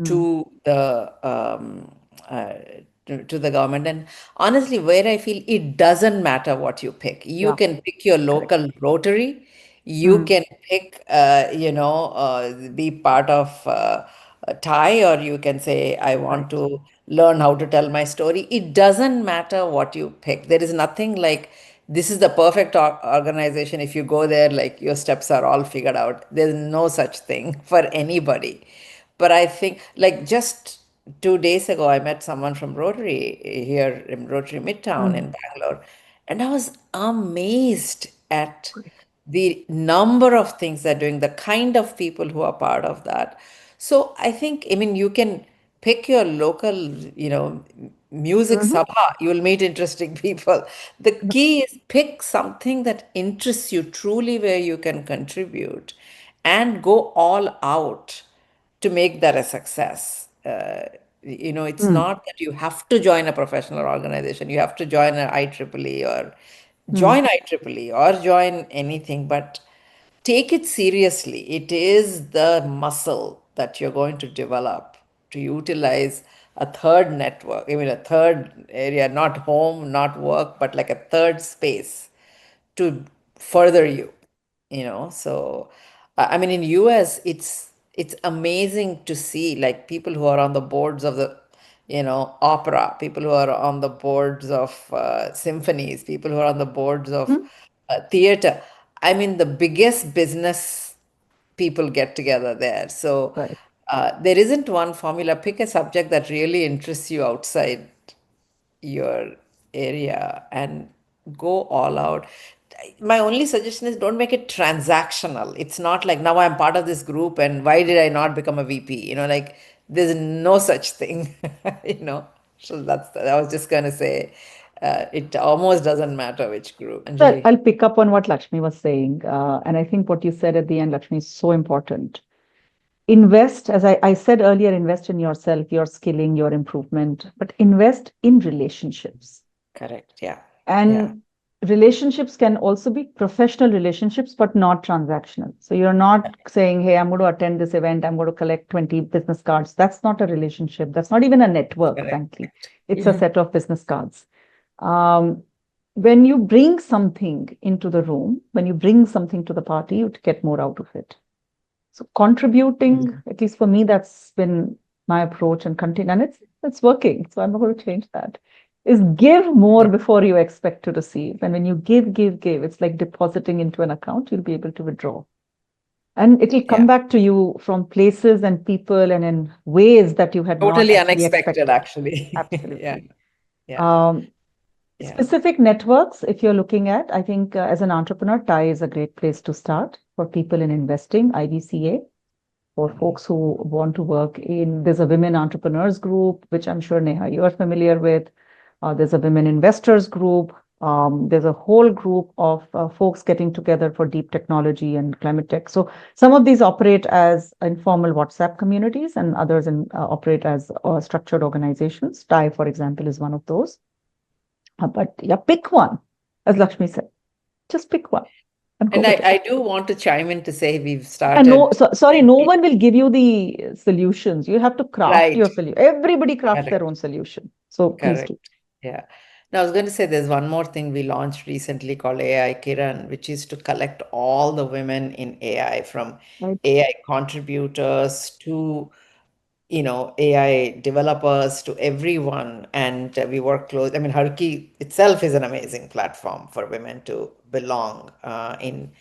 to the uh, to the government. And honestly, where I feel it doesn't matter what you pick. You Yeah, can pick your correct. local Rotary. You can pick, be part of a Thai, or you can say, I want Right. to learn how to tell my story. It doesn't matter what you pick. There is nothing like this is the perfect organization. If you go there, like your steps are all figured out. There's no such thing for anybody. But I think, like, just 2 days ago, I met someone from Rotary here in Rotary Midtown in Bangalore, and I was amazed at the number of things they're doing, the kind of people who are part of that. So I think, I mean, you can pick your local, music sabha, you will meet interesting people. The key is pick something that interests you truly, where you can contribute and go all out to make that a success. It's not that you have to join a professional organization, you have to join an IEEE or join anything, but take it seriously. It is the muscle that you're going to develop to utilize a third network, I mean, a third area, not home, not work, but like a third space to further you. So I mean, in US, it's amazing to see, like, people who are on the boards of the opera, people who are on the boards of symphonies, people who are on the boards of theater. I mean, the biggest business people get together there. So Right. there isn't one formula. Pick a subject that really interests you outside your area and go all out. My only suggestion is, don't make it transactional. It's not like, now I'm part of this group and why did I not become a VP? Like, there's no such thing, you know. So I was just going to say, it almost doesn't matter which group. Well, Anjali. I'll pick up on what Lakshmi was saying. And I think what you said at the end, Lakshmi, is so important. Invest, as I said earlier, invest in yourself, your skilling, your improvement, but invest in relationships. Correct. Yeah. Yeah. And relationships can also be professional relationships, but not transactional. So you're not saying, hey, I'm going to attend this event, I'm going to collect 20 business cards. That's not a relationship. That's not even a network, Correct. frankly. It's a Yeah. set of business cards. When you bring something into the room, when you bring something to the party, you get more out of it. So contributing, at least for me, that's been my approach and continue, and it's working. So I'm not going to change that. Is give more Yeah. before you expect to receive. And when you give, it's like depositing into an account, you'll be able to withdraw. And it'll come Yeah. back to you from places and people and in ways that you had not Totally actually unexpected, expected. actually. Yeah. Absolutely. Yeah. Yeah. Specific networks, if you're looking at, I think as an entrepreneur, TIE is a great place to start for people in investing, IBCA. for folks who want to work in. There's a women entrepreneurs group, which I'm sure, Neha, you are familiar with. There's a women investors group. There's a whole group of folks getting together for deep technology and climate tech. So some of these operate as informal WhatsApp communities, and others operate as structured organizations. TIE, for example, is one of those. But yeah, pick one, as Lakshmi said. Just pick one and go And with it. I do want to chime in to say we've And no, started. sorry, no one will give you the solutions. You have to craft your Right. solution. Everybody crafts their Correct. own solution. So please do. Correct. Yeah. Now, I was going to say there's one more thing we launched recently called AI Kiran, which is to collect all the women in AI, from Right. AI contributors to, AI developers, to everyone. And we work close. I mean, Harki itself is an amazing platform for women to belong in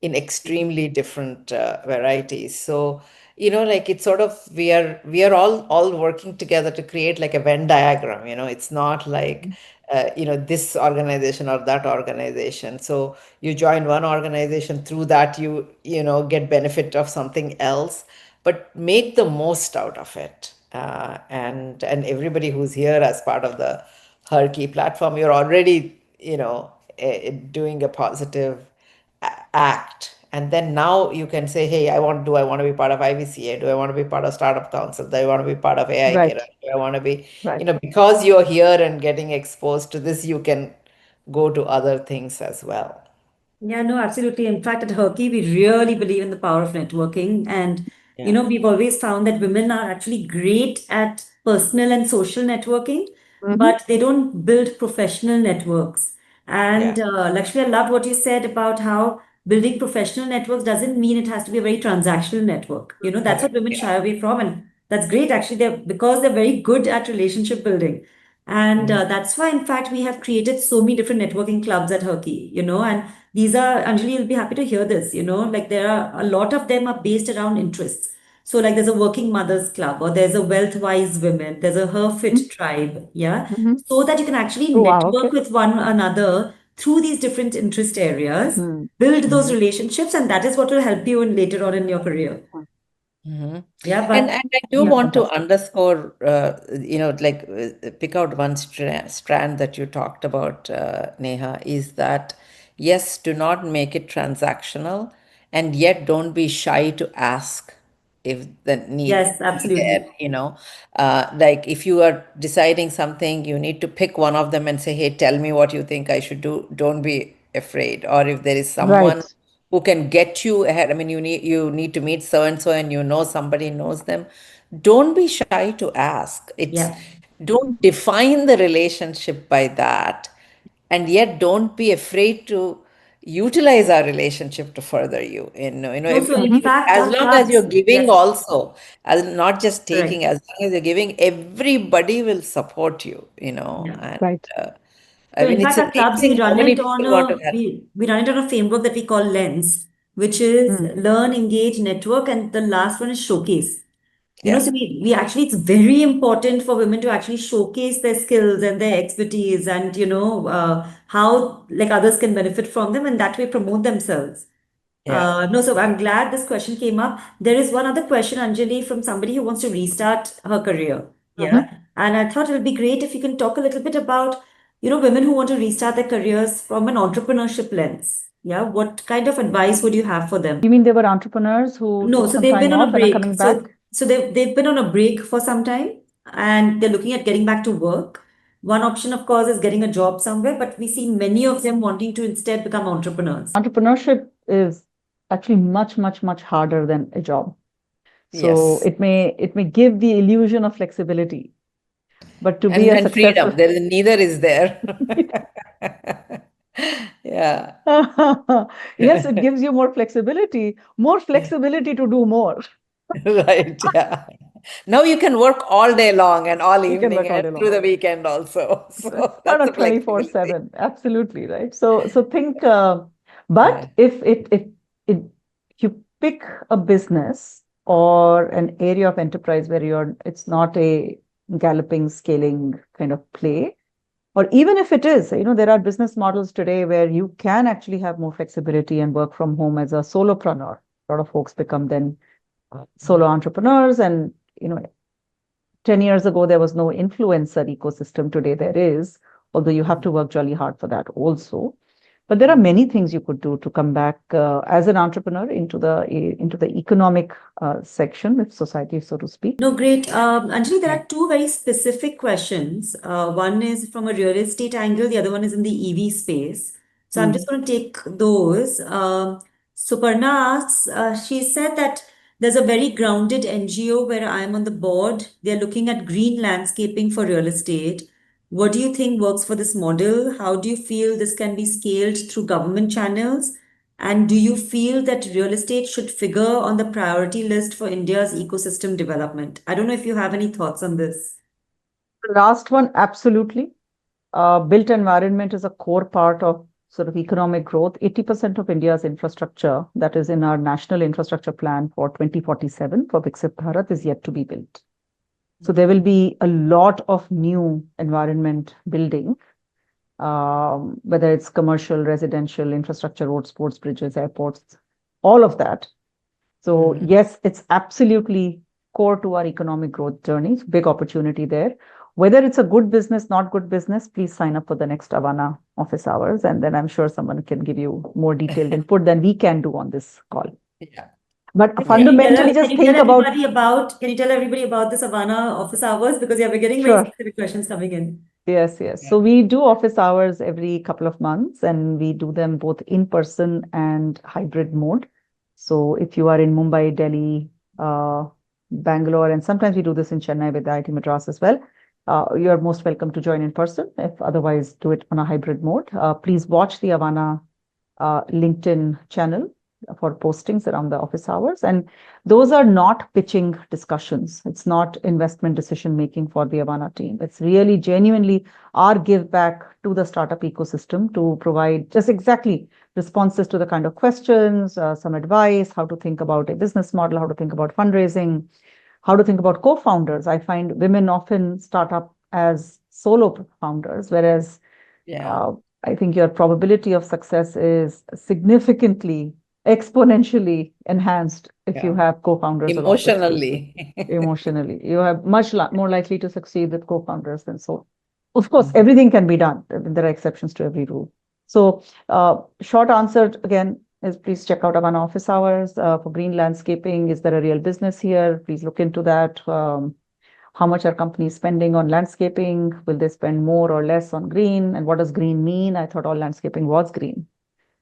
extremely different varieties. So, like it's sort of we are all working together to create like a Venn diagram. It's not like this organization or that organization. So you join one organization, through that you get benefit of something else, but make the most out of it. And everybody who's here as part of the Herky platform, you're already doing a positive act. And then now you can say, hey, do I want to be part of IVCA? Do I want to be part of Startup Council? Do I want to be part of AI Right. Kiran? Do I want to be, Right. because you're here and getting exposed to this, you can go to other things as well. Yeah, no, absolutely. In fact, at Herky, we really believe in the power of networking. And, Yeah. we've always found that women are actually great at personal and social networking, Mhm. but they don't build professional networks. And Yeah. Lakshmi, I loved what you said about how building professional networks doesn't mean it has to be a very transactional network. That's what Correct. women Yeah. shy away from. And that's great, actually, because they're very good at relationship building. And Mhm. that's why, in fact, we have created so many different networking clubs at Herky, and these are, Anjali, you'll be happy to hear this, like there are a lot of them are based around interests. So like there's a working mothers club, or there's a wealth wise women, there's a her Mhm. fit tribe, yeah. Mhm. So that you can actually Oh, wow. Okay. network with one another through these different interest areas, Hmm. build those Mhm. relationships, and that is what will help you in later on in your career. Mhm. Yeah, And but I do yeah, want to Fantastic. underscore, like pick out one strand that you talked about, Neha, is that yes, do not make it transactional, and yet don't be shy to ask if the need yes, be there. absolutely. Like if you are deciding something, you need to pick one of them and say, hey, tell me what you think I should do. Don't be afraid. Or if there is someone Right. who can get you ahead. I mean, you need to meet so and so, and somebody knows them. Don't be shy to ask. Yeah. Don't define the relationship by that, and yet don't be afraid to utilize our relationship to further you. No, so in Mhm. fact, As our long as you're clubs, giving yes, also, as not just taking, correct. as long as you're giving, everybody will support you. Yeah. And Right. I So in mean, it's fact, our clubs, we amazing how run many it people on want to a help. we run it on a framework that we call Lens, which is Hmm. learn, engage, network, and the last one is showcase. Yeah, So we actually, it's very important for women to actually showcase their skills and their expertise, and how like others can benefit from them, and that way promote themselves. yeah. No, so I'm glad this question came up. There is one other question, Anjali, from somebody who wants to restart her career. Mhm. Yeah. And I thought it would be great if you can talk a little bit about, women who want to restart their careers from an entrepreneurship lens. Yeah. What kind of advice would you have for them? You mean they were entrepreneurs who No, took so some they've time been on a off and are break. coming back? So they've been on a break for some time, and they're looking at getting back to work. One option, of course, is getting a job somewhere, but we see many of them wanting to instead become entrepreneurs. Entrepreneurship is actually much, much, much harder than a job. So Yes. it may give the illusion of flexibility, but to be a And successful freedom. Neither is there. Yeah. yes, it gives you more flexibility to do more. Right. Yeah. Now you can work all day long and all You can evening work all and day through long. the weekend also. Right. So No, that's no, the flexibility. 24/7. Absolutely, right? So think, Yeah. but if you pick a business or an area of enterprise where it's not a galloping, scaling kind of play, or even if it is, there are business models today where you can actually have more flexibility and work from home as a solopreneur. A lot of folks become then solo entrepreneurs. And, 10 years ago, there was no influencer ecosystem. Today there is, although you have to work jolly hard for that also. But there are many things you could do to come back as an entrepreneur into the economic section of society, so to speak. No, great. Anjali, there Yeah. are two very specific questions. One is from a real estate angle, the other one is in the EV space. So I'm just going to take those. Suparna asks, she said that there's a very grounded NGO where I'm on the board. They're looking at green landscaping for real estate. What do you think works for this model? How do you feel this can be scaled through government channels? And do you feel that real estate should figure on the priority list for India's ecosystem development? I don't know if you have any thoughts on this. The last one, absolutely. Built environment is a core part of sort of economic growth. 80% of India's infrastructure that is in our national infrastructure plan for 2047 for Viksit Bharat is yet to be built. So there will be a lot of new environment building, whether it's commercial, residential, infrastructure, roads, sports, bridges, airports, all of that. So yes, it's absolutely core to our economic growth journey. Big opportunity there. Whether it's a good business, not good business, please sign up for the next Avana office hours, and then I'm sure someone can give you more detailed input than we can do on this call. Yeah. But Can fundamentally, just think about. Can you tell everybody about this Avana office hours? Because yeah, we're getting Sure. very specific questions coming in. Yes. Yeah. So we do office hours every couple of months, and we do them both in person and hybrid mode. So if you are in Mumbai, Delhi, Bangalore, and sometimes we do this in Chennai with IIT Madras as well, you're most welcome to join in person. If otherwise, do it on a hybrid mode. Please watch the Avana LinkedIn channel for postings around the office hours. And those are not pitching discussions. It's not investment decision making for the Avana team. It's really genuinely our give back to the startup ecosystem to provide just exactly responses to the kind of questions, some advice, how to think about a business model, how to think about fundraising, how to think about co-founders. I find women often start up as solo founders, whereas I think your probability of success is significantly exponentially enhanced if you have co-founders. Emotionally. Emotionally, you have much more likely to succeed with co-founders than so. Of course, everything can be done. There are exceptions to every rule. So, short answer again is please check out Avana office hours for green landscaping. Is there a real business here? Please look into that. How much are companies spending on landscaping? Will they spend more or less on green? And what does green mean? I thought all landscaping was green.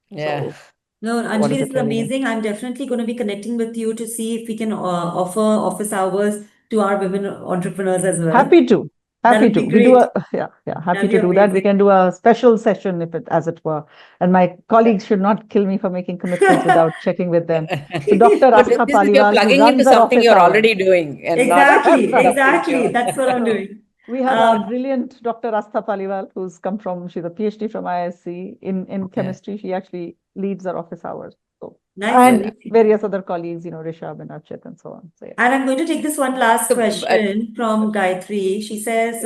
Yeah. So, no, what Anjali, is this it is really? amazing. I'm definitely going to be connecting with you to see if we can offer office hours to our women entrepreneurs as well. Happy to. That Happy would to. be We do great. happy That'd to be do that. We amazing. can do a special session if it, as it were. And my colleagues should not kill me for making commitments without checking with them. So Dr. But Astha this is you're Paliwal, who plugging into runs our something office you're hours. already doing and Exactly, not exactly. That's what I'm So, doing. we have a brilliant Dr. Astha Paliwal who's come from, she's a PhD from ISC in chemistry. She actually leads our office hours. So, Nice. and Amazing. various other colleagues, Rishabh and Archit and so on. So, yeah. And I'm going to take this one last So, question from Gayatri. She says,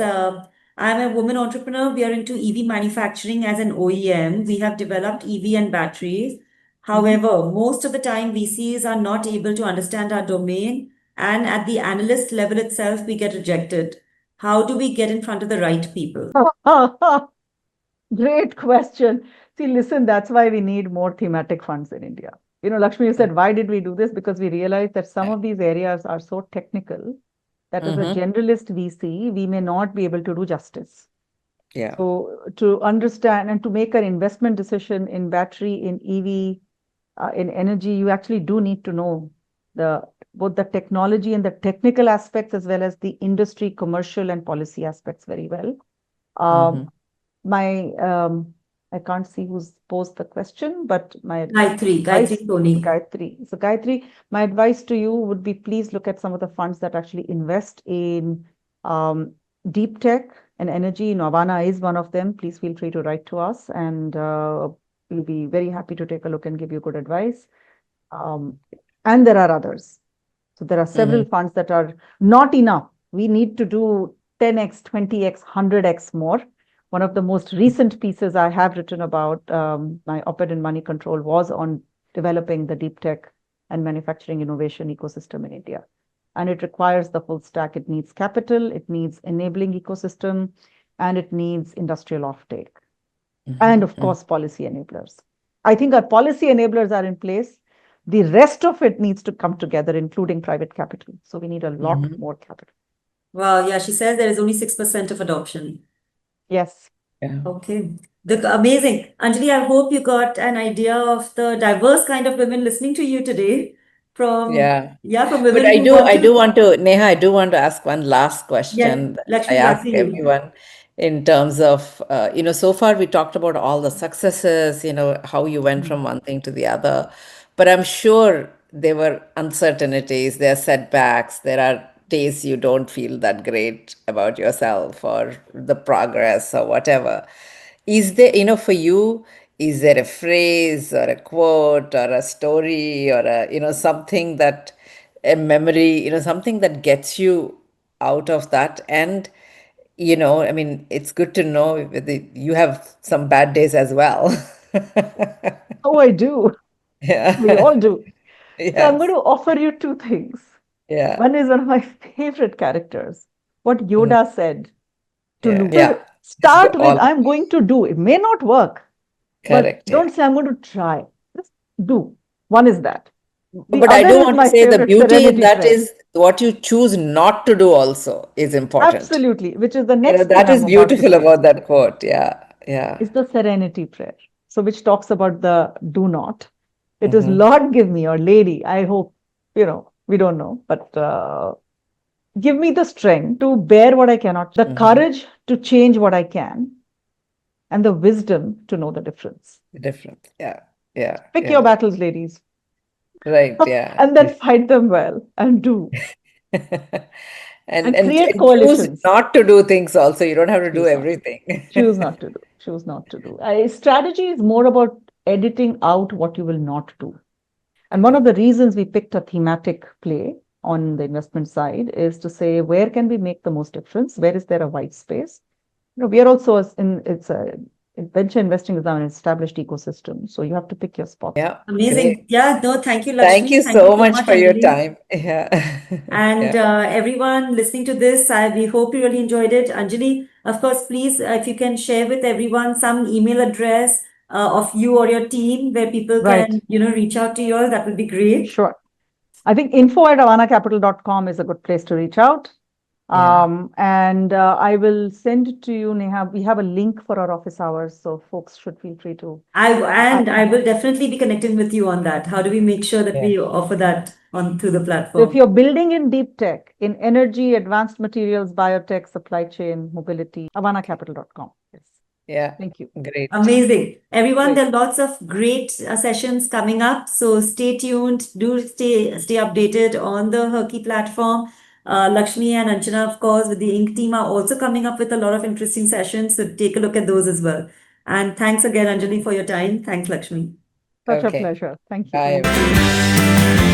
I'm a woman entrepreneur. We are into EV manufacturing as an OEM. We have developed EV and batteries. However, most of the time VCs are not able to understand our domain. And at the analyst level itself, we get rejected. How do we get in front of the right people? Great question. See, listen, that's why we need more thematic funds in India. Lakshmi, you said, why did we do this? Because we realized that some of these areas are so technical that as a generalist VC, we may not be able to do justice. Yeah. So to understand and to make an investment decision in battery, in EV, in energy, you actually do need to know both the technology and the technical aspects as well as the industry, commercial and policy aspects very well. I can't see who's posed the question, but my Gayatri Soni. Gayatri. So Gayatri, my advice to you would be please look at some of the funds that actually invest in deep tech and energy. Avana is one of them. Please feel free to write to us, and we'll be very happy to take a look and give you good advice. And there are others. So there are several funds that are not enough. We need to do 10x, 20x, 100x more. One of the most recent pieces I have written about my op-ed in Money Control was on developing the deep tech and manufacturing innovation ecosystem in India. And it requires the full stack. It needs capital, it needs enabling ecosystem, and it needs industrial offtake. And of course, policy enablers. I think our policy enablers are in place. The rest of it needs to come together, including private capital. So we need a lot more capital. Wow, yeah, she says there is only 6% of adoption. Yes. Yeah. Okay. Amazing. Anjali, I hope you got an idea of the diverse kind of women listening to you today. From Yeah. from But women I who do, want I to. do want to, Neha, I do want to ask one last Yes, question that I Lakshmi, ask after you. everyone in terms of, so far we talked about all the successes, how you went from one thing to the other. But I'm sure there were uncertainties, there are setbacks, there are days you don't feel that great about yourself or the progress or whatever. Is there, for you, is there a phrase or a quote or a story or something that, a memory, something that gets you out of that? And, I mean, it's good to know that you have some bad days as well. Oh, I do. We Yeah. all do. So I'm going Yes. to offer you two things. Yeah. One is one of my favorite characters, what Yoda said to Luke. Yeah. Start with, All I'm going to do. It may not work, but correct. Yeah. don't say, I'm going to try. Just do. One is that. The But I other do is want to my say the favorite beauty in serenity that prayer. is what you choose not to do also is important. Absolutely, which is the next thing That is I'm about to beautiful say. about that quote. Yeah. Yeah. Is the serenity prayer. So which talks about the do not. It is Lord give me, or Lady, I hope, we don't know, but give me the strength to bear what I cannot, the courage to change what I can, and the wisdom to know the difference. The difference. Yeah. Yeah. Pick Yeah. your battles, ladies, Right. Yeah. and then fight them well and do. And create choose coalitions. not to do things also. You don't have to do Choose not to. everything. Choose not to do. Choose not to do. Strategy is more about editing out what you will not do. And one of the reasons we picked a thematic play on the investment side is to say, where can we make the most difference? Where is there a white space? We are also venture investing is now an established ecosystem. So you have to pick your spot. Yeah. Amazing. Great. Yeah, no, thank you, Thank Lakshmi. you Thank you so so much much, for your Anjali. time. Yeah. And everyone listening to this, we hope you really enjoyed it. Anjali, of course, please, if you can share with everyone some email address of you or your team where people can, reach out to you all, that would be great. Sure. I think info@avanacapital.com is a good place to reach out. And I will send it to you, Neha. We have a link for our office hours, so folks should feel free to. I will definitely be connecting with you on that. How do we make sure that we offer that on through the So platform? if you're building in deep tech, in energy, advanced materials, biotech, supply chain, mobility, avanacapital.com. Yes. Yeah. Thank you. Great. Amazing. Everyone, Great. there are lots of great sessions coming up. So stay tuned. Do stay updated on the Herky platform. Lakshmi and Anjana, of course, with the Ink team are also coming up with a lot of interesting sessions. So take a look at those as well. And thanks again, Anjali, for your time. Thanks, Lakshmi. Such a Okay. pleasure. Thank you. Bye, everyone.